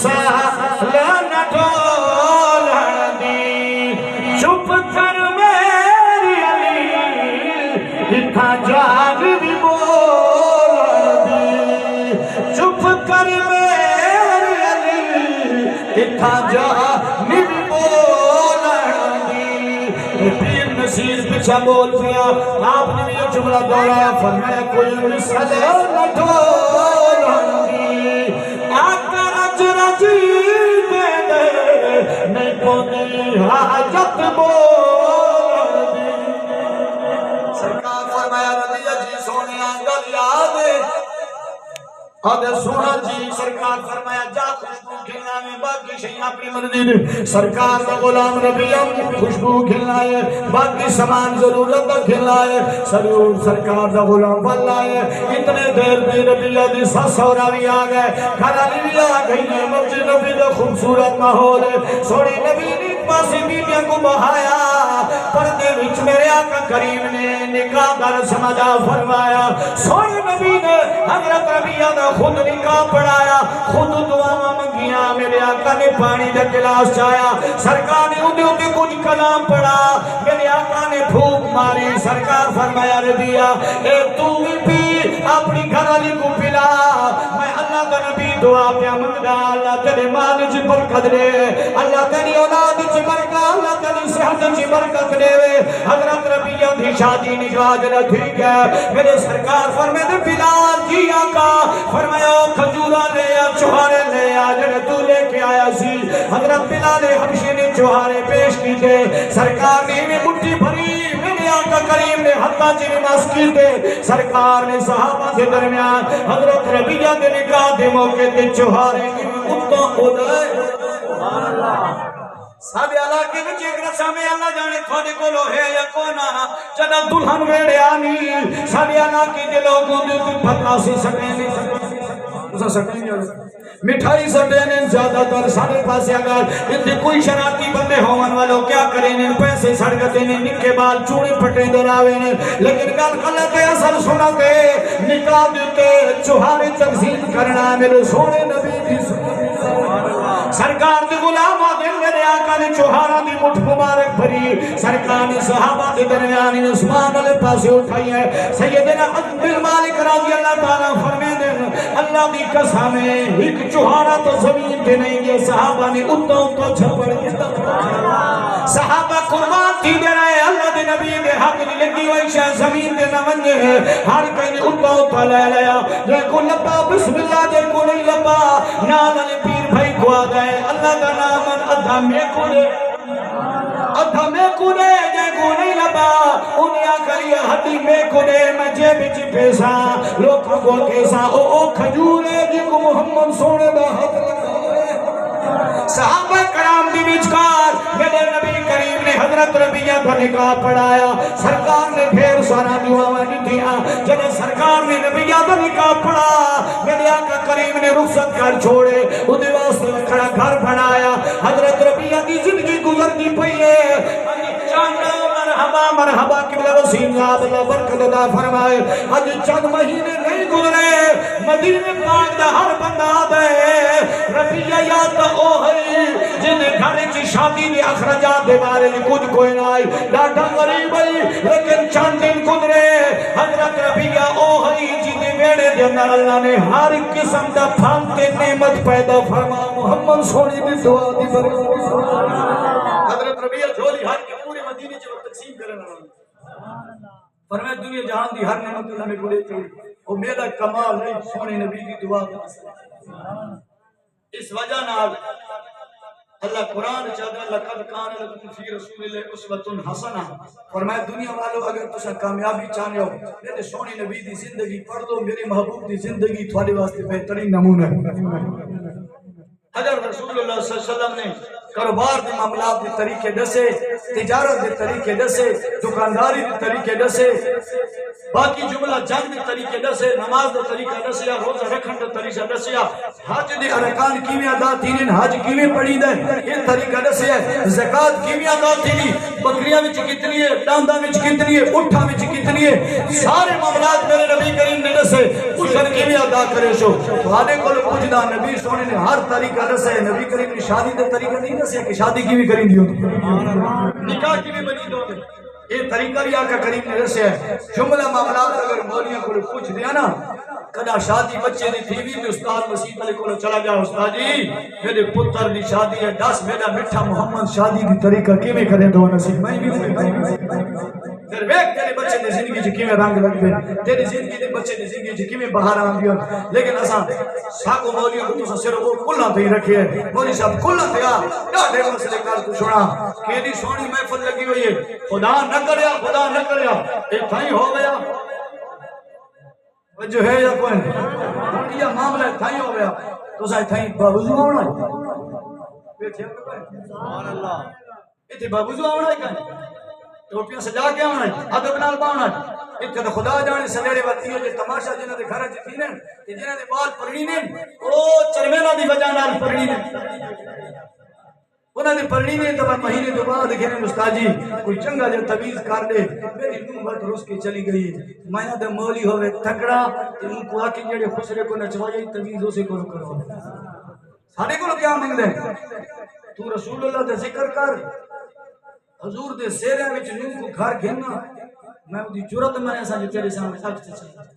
مسائل نہ ڈولن دی چپ کر میری علی اتھا جاگ بھی بولن دی چپ کر میری علی اتھا جاگ بھی بولن دی پیر نصیر پیچھا بول پیا آپ نے بھی یہ جملہ دوہرایا فرمایا کوئی مسئلہ نہ ڈولن دی آقا رج رجی دے دے نہیں پوندی حاجت بولن دی سرکار فرمایا رضی جی سونیا گل یاد اب سونا جی سرکار فرمایا جا خوشبو کھلنا میں باقی شیئں اپنی مرضی دے سرکار کا غلام ربیم خوشبو کھلنا ہے باقی سامان ضرورت کا کھلنا ہے سرکار کا غلام واللہ ہے اتنے دیر میں ربیہ دی ساس سورا بھی آگئے کھرالی بھی آگئی ہے مسجد نبی دا خوبصورت ماحول ہے سوڑی نبی نے پاسی بیٹیاں کو بہایا پردے وچ میرے آقا کریم نے نکاح کا رسم ادا فرمایا سوڑی نبی نے حضرت ربیہ دا خود نکاح پڑھایا خود دعا منگیاں میرے آقا نے پانی دا گلاس چایا سرکار نے انہیں کچھ کلام پڑھا میرے آقا نے پھوک ماری سرکار فرمایا ربیہ اے تو بھی پی اپنی گھر علی کو پلا میں اللہ کا نبی دعا پیا منگا اللہ تیرے مال چ برکت دے اللہ تیری اولاد چ برکت اللہ تیری صحت چ برکت دے حضرت ربیہ دی شادی نکاح جڑا ٹھیک ہے میرے سرکار فرمائے بلال جی آقا فرمایا کھجورا لے آ چوہارے لے آ جڑے تو لے کے آیا سی حضرت بلال حبشی نے چوہارے پیش کیتے سرکار نے انہیں مٹھی بھری میرے آقا کریم نے حتیٰ چی نماز کیتے سرکار نے صحابہ کے درمیان حضرت ربیہ کے نکاح دے موقع تے چوہارے اتنا خدای سب اللہ کے وچ ایک رسم ہے اللہ جانے تھوڑے کو لو ہے یا کونا جدا دلہن ویڑے آنی سب اللہ کی دے لوگوں دے پھٹا سی سکیں اسا سکیں مٹھائی سٹینے زیادہ تر سارے پاسے اگر اتنے کوئی شرارتی بندے ہومن والوں کیا کریں پیسے سڑکتے نے نکے بال چوڑی پھٹے دراوے نے لیکن گل غلط ہے اثر سناتے نکاح دیتے چوہارے تقسیم کرنا میرے سونے نبی کی سرکار دی غلام آدھے میرے آقا نے چوہارہ دی مٹھ مبارک بھری سرکار نے صحابہ دی درمیانی عثمان علیہ پاسے اٹھائی ہے سیدنا عبد المالک رضی اللہ تعالیٰ فرمے دے اللہ دی قسم ہے ایک چوہارہ تو زمین پہ نہیں یہ صحابہ نے اتنا چھپڑ گیا صحابہ قربان تھی دے رہے اللہ دے نبی دے حق دی لگی ہوئی شاہ زمین دے نمنجے ہیں ہر کہیں اتنا لے لیا جے کو لبا بسم اللہ جے کو نہیں لبا نام علی پیر بھائی کو آ گئے اللہ کا نام ادھا میں کنے جے کو نہیں لبا انہیں آکری ہٹی میں کنے میں جے بچی پیسا لوگوں کو کیسا او کھجورے جی کو محمد سونے دا حق صحابہ کرام دی بیچکار میرے نبی کریم نے حضرت ربیہ کا نکاح پڑھایا سرکار نے ڈھیر سارا دعاویں دیا جب سرکار نے ربیہ کا نکاح پڑھا میرے آقا کریم نے رخصت کر چھوڑے انہیں واسطے کھڑا گھر بنایا حضرت ربیہ کی زندگی گزرتی پئی ہے مرحبا مرحبا قبلہ وسیم یاد اللہ برکت عطا فرمائے آج چند مہینے نہیں گزرے مدینے پاک دا ہر بندہ دے ربیہ یاد تا او ہے جن گھر کی شادی دے اخراجات دے بارے میں کچھ کوئی نہ آئی ڈاٹا غریب ہے لیکن چند دن گزرے حضرت ربیہ او ہے جن ویڑے دے اندر اللہ نے ہر قسم دا پھل تے نعمت پیدا فرما محمد سونے دی دعا دی برکت حضرت ربیہ جھولی ہر کے پورے مدینے جو تقسیم کرنا فرمائے دنیا جہان دی ہر نعمت اللہ میں گلے تھی وہ میرا کمال نہیں سونے نبی کی دعا اس وجہ نال اللہ قرآن چاہتا ہے لَقَدْ كَانَ لَكُمْ فِي رَسُولِ اللَّهِ أُسْوَةٌ حَسَنَةٌ فرمایا دنیا والوں اگر تسا کامیابی چاہنے ہو میرے سونے نبی دی زندگی پڑھ دو میرے محبوب دی زندگی تھوڑے واسطے بہترین نمونہ ہے اگر رسول اللہ صلی اللہ علیہ وسلم نے کاروبار دے معاملات دے طریقے دسے تجارت دے طریقے دسے دکانداری دے طریقے دسے باقی جملہ جنگ دے طریقے دسے نماز دے طریقہ دسیا روزہ رکھن دے طریقہ دسیا حج دے ارکان کیویں ادا تھین حج کیویں پڑھی دے یہ طریقہ دسیا زکات کیویں ادا تھینی بکریاں وچ کتنی ہے ڈاندا وچ کتنی ہے اٹھا وچ کتنی ہے سارے معاملات میرے نبی کریم نے دسے حسن کی بھی ادا کرے سو تھوڑے کو پوچھدا نبی سونے نے ہر طریقہ دسے نبی کریم نے شادی دا طریقہ نہیں دسیا کہ شادی کی بھی کریں دیو نکاح کی بھی بنی دو یہ طریقہ بھی آقا کریم نے دسیا ہے جملہ معاملات اگر مولیوں کو پوچھ دیا نا کدا شادی بچے دی تھی بھی استاد مسیح علیہ کو چلا گیا استاد جی میرے پتر دی شادی ہے 10 میرا میٹھا محمد شادی دی طریقہ کیویں کرے دو نصیب میں بھی پھر ویکھ تیرے بچے دی زندگی چ کیویں رنگ لگدے تیری زندگی دے بچے دی زندگی چ کیویں بہار آندی لیکن اساں ساگو مولیوں کو تو صرف وہ کلاں تے رکھے ہے مولوی صاحب کلاں تے آ ڈاڈے مسئلے کر تو سنا کیڑی سونی محفل لگی ہوئی ہے خدا نہ کریا اے تھائی ہو گیا جو ہے یا کوئی یہ معاملہ تھائی ہو گیا تو سائے تھائی باوضو آونا ہے سبحان اللہ ایتھے باوضو آونا ہے کہیں ٹوپیاں سجا کے آونا ہے ادب نال باونا ہے ایتھے تو خدا جانے سنیڑے وقتی ہو جو تماشا جنہ دے گھر جتھی نے جنہ دے بال پرنی نے او چرمینا دی وجہ نال پرنی نے انہوں نے پڑھنی نہیں تو مہینے تو بعد کہنے استاد جی کوئی چنگا جو تویز کر دے میری نوبت روس کے چلی گئی میں دے مولی ہوئے تکڑا ان کو آکے جڑے خسرے کو نچوائی تویز اسے کو کرو سارے کو کیا منگ دے تو رسول اللہ دے ذکر کر حضور دے سیرے وچ نو کو گھر گھننا میں دی جرت میں ایسا جو تیرے سامنے سچ چاہیے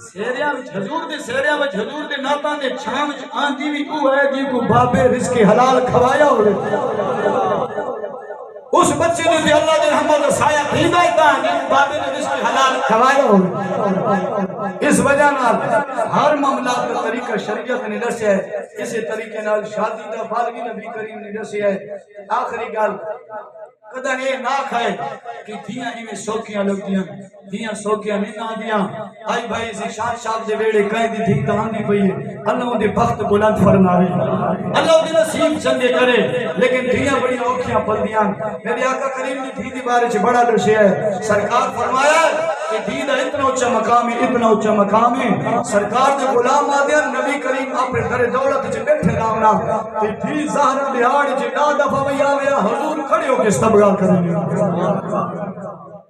سیریاں وچ حضور دے ناتاں دے چھاں وچ آندی وی کو ہے جی کو بابے رزق حلال کھوایا ہوئے اس بچے نے اللہ دے رحمت سایہ خریدا ہے کہ بابے نے رزق حلال کھوایا ہوئے اس وجہ نال ہر معاملات کا طریقہ شریعت نے دسیا ہے اسی طریقے نال شادی دا بال بھی نبی کریم نے دسیا ہے آخری گل کدا یہ نہ کھائے کہ دھیاں ہی سوکیاں لگ دیاں دھیاں سوکیاں نہیں نہ دیاں آئی بھائی زیشان شاپ دے ویڑے کہیں دی دھی تاندی پئی ہے اللہ ان دے بخت بلند فرماوے اللہ ان دے نصیب چندے کرے لیکن دھیاں بڑی اوکھیاں پل دیاں میرے آقا کریم نے دھی دی بارے چھ بڑا دشیا ہے سرکار فرمایا کہ دھی دا اتنا اچھا مقام ہے سرکار دے غلام آدھیاں نبی کریم اپنے در دولت چھ بیٹھے راونا کہ دھی زہرہ دیہاڑ چھ دا دفعہ وی آویا حضور کھڑے ہو کے استبغال کریں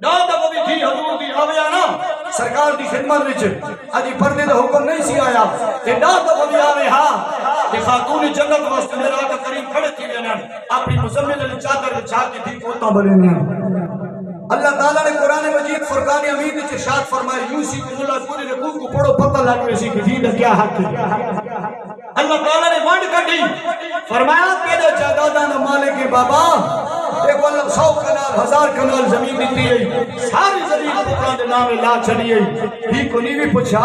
دا دفعہ بھی تھی حضور دی آویا نا سرکار دی خدمت وچ اجی پردے دا حکم نہیں سی آیا کہ دا دفعہ بھی آوے ہاں کہ خاتون جنت واسطے میرا آقا کریم کھڑے تھی گئے اپنی مزمل علی چادر بچھا کے تھی پوتا بنے اللہ تعالیٰ نے قرآن مجید فرقان حمید سے ارشاد فرمایا یوسی کو اللہ پوری رکوع کو پڑھو پتہ لگ ویسی کہ دین کیا حق ہے اللہ تعالیٰ نے ونڈ کٹی فرمایا تیرے جائیداداں دا مالک ہے بابا ایک اللہ 100 کنال 1000 کنال زمین دیتی ہے ساری زمین پتران دے نام لا چلی ہے بھی کو نہیں بھی پوچھا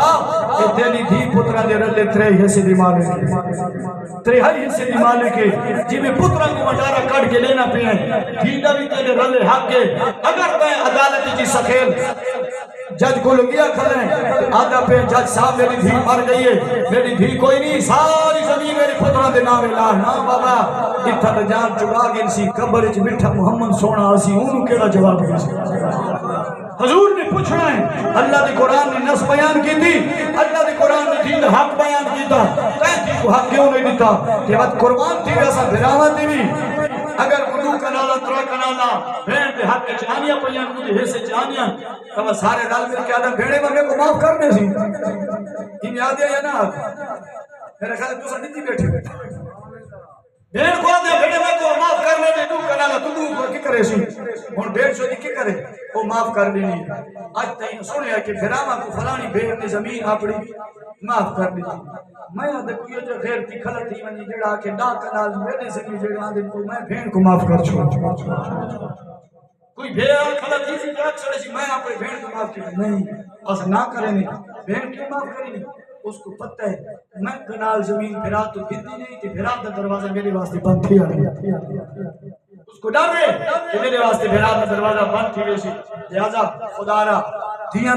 کہ تیری دھی پتران دے رلے ترے حصے دی مالک ہے ترے حصے دی مالک ہے جی میں پتران کو مٹارا کٹ کے لینا پہ ہیں دھی دا بھی تیرے رلے حق ہے اگر میں عدالت جی سکھیل جج کو لگیا کھلیں آدھا پہ جج صاحب میری دھی مر گئی ہے میری دھی کوئی نہیں ساری زمین میری پتران دے نام لا نا بابا اتھا دا جان چڑا گئی سی قبر اچھ مٹھا محمد سونا آسی انہوں کیڑا جواب گئی سی حضور نے پوچھنا ہے اللہ دی قرآن نے نص بیان کی تھی اللہ دی قرآن نے دین حق بیان کی تھا کہیں تھی کو حق کیوں نہیں دیتا کہ وقت قربان تھی ویسا بھراوت بھی اگر خدو کنالا ترہ کنالا بھین دے حق چانیاں پہیاں مجھے حصے چانیاں تو سارے رل مل کے آدم بھیڑے میں کو معاف کرنے سی ان یاد ہے یا نا میرے خیال تو سر نیتی بیٹھے بھیڑ کو آدھے بھیڑے میں کو معاف کرنے دے دو کنالا تو دو پر کی کرے سی ہون بھیڑ شو دی کی کرے وہ معاف کر دینی آج تاہیں سنے ہے کہ بھراما کو فلانی بھیڑ نے زمین اپنی معاف کر دی میں آدھے کوئی جو خیر تھی خلط تھی منی جڑا کہ نا کنال میرے سے بھی جڑا آدھے تو میں بھیڑ کو معاف کر چھوڑ کوئی بھیڑ خلط تھی سی جڑا چھوڑے سی میں اپنے بھیڑ کو معاف کی نہیں ایسا نہ کریں نہیں بھیڑ کیوں معاف کریں نہیں اس کو پتہ ہے میں کنال زمین بھرا تو گھتی نہیں تھی بھرا دا دروازہ میرے واسطے بند تھی اس کو ڈر ہے کہ میرے واسطے بھرا دا دروازہ بند تھی ویسی لہذا خدا را دھیاں